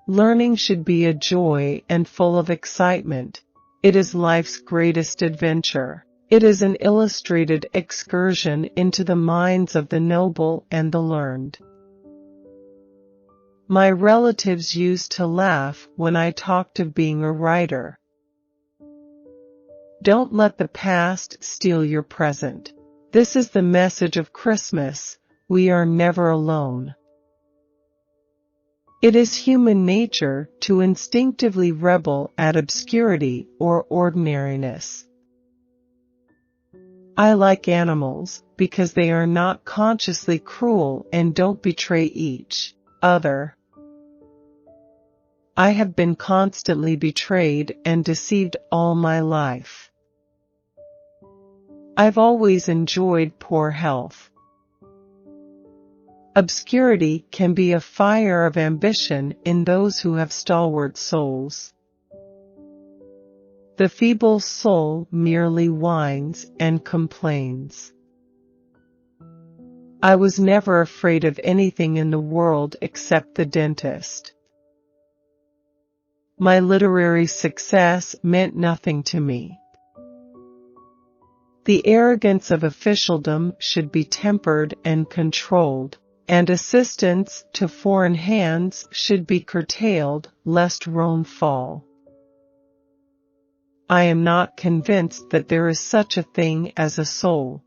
Learning should be a joy and full of excitement. It is life's greatest adventure. It is an illustrated excursion into the minds of the noble and the learned. My relatives used to laugh when I talked of being a writer. Don't let the past steal your present. This is the message of Christmas. We are never alone. It is human nature to instinctively rebel at obscurity or ordinariness. I like animals because they are not consciously cruel and don't betray each other. I have been constantly betrayed and deceived all my life. I've always enjoyed poor health. Obscurity can be a fire of ambition in those who have stalwart souls. The feeble soul merely whines and complains. I was never afraid of anything in the world except the dentist. My literary success meant nothing to me. The arrogance of officialdom should be tempered and controlled, and assistance to foreign hands should be curtailed, lest Rome fall. I am not convinced that there is such a thing as a soul.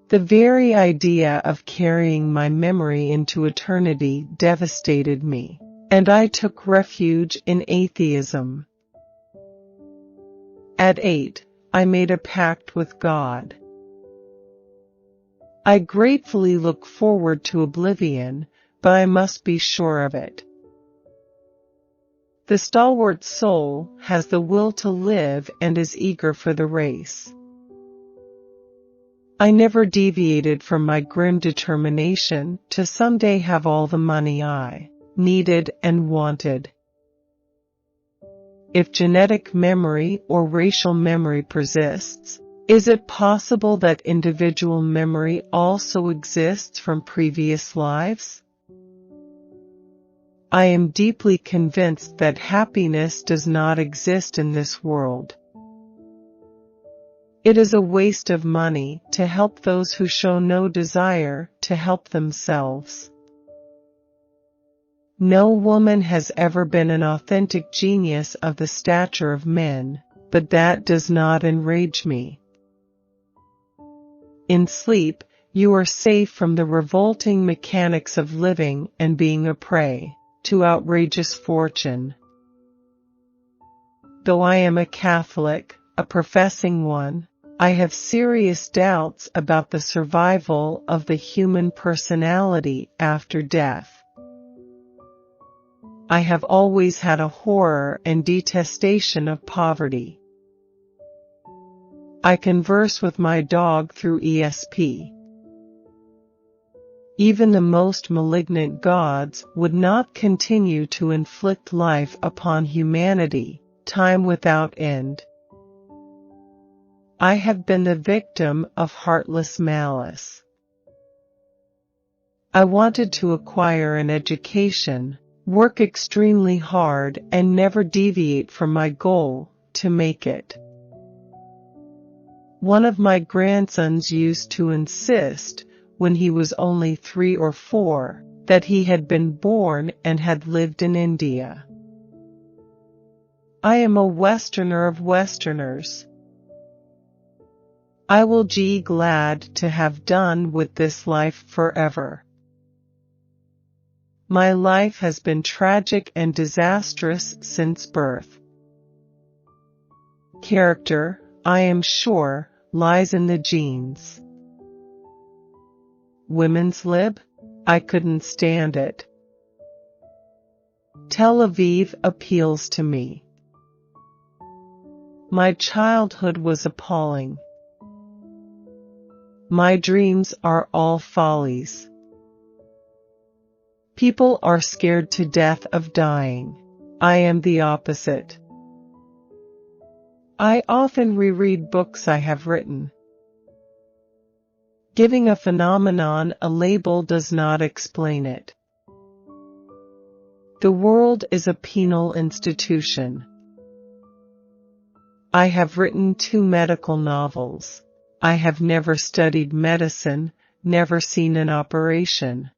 The very idea of carrying my memory into eternity devastated me, and I took refuge in atheism. At 8, I made a pact with God. I gratefully look forward to oblivion, but I must be sure of it. The stalwart soul has the will to live and is eager for the race. I never deviated from my grim determination to someday have all the money I needed and wanted. If genetic memory or racial memory persists, is it possible that individual memory also exists from previous lives? I am deeply convinced that happiness does not exist in this world. It is a waste of money to help those who show no desire to help themselves. No woman has ever been an authentic genius of the stature of men, but that does not enrage me. In sleep, you are safe from the revolting mechanics of living and being a prey to outrageous fortune. Though I am a Catholic, a professing one, I have serious doubts about the survival of the human personality after death. I have always had a horror and detestation of poverty. I converse with my dog through ESP. Even the most malignant gods would not continue to inflict life upon humanity, time without end. I have been the victim of heartless malice. I wanted to acquire an education, work extremely hard and never deviate from my goal, to make it. One of my grandsons used to insist, when he was only 3 or 4, that he had been born and had lived in India. I am a Westerner of Westerners. I will be glad to have done with this life forever. My life has been tragic and disastrous since birth. Character, I am sure, lies in the genes. Women's lib? I couldn't stand it. Tel Aviv appeals to me. My childhood was appalling. My dreams are all follies. People are scared to death of dying. I am the opposite. I often reread books I have written. Giving a phenomenon a label does not explain it. The world is a penal institution. I have written 2 medical novels. I have never studied medicine, never seen an operation.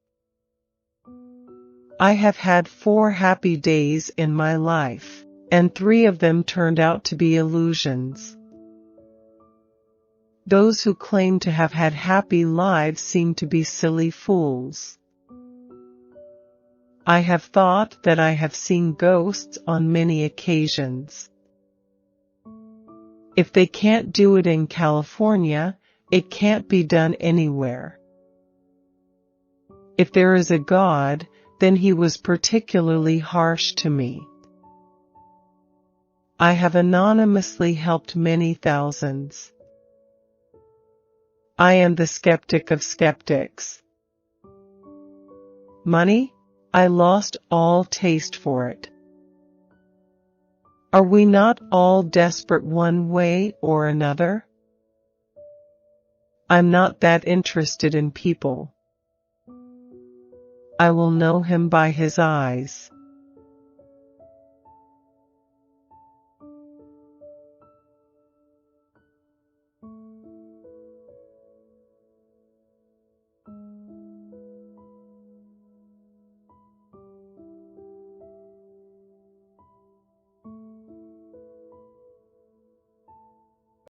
I have had 4 happy days in my life, and 3 of them turned out to be illusions. Those who claim to have had happy lives seem to be silly fools. I have thought that I have seen ghosts on many occasions. If they can't do it in California, it can't be done anywhere. If there is a God, then he was particularly harsh to me. I have anonymously helped many thousands. I am the skeptic of skeptics. Money? I lost all taste for it. Are we not all desperate one way or another? I'm not that interested in people. I will know him by his eyes.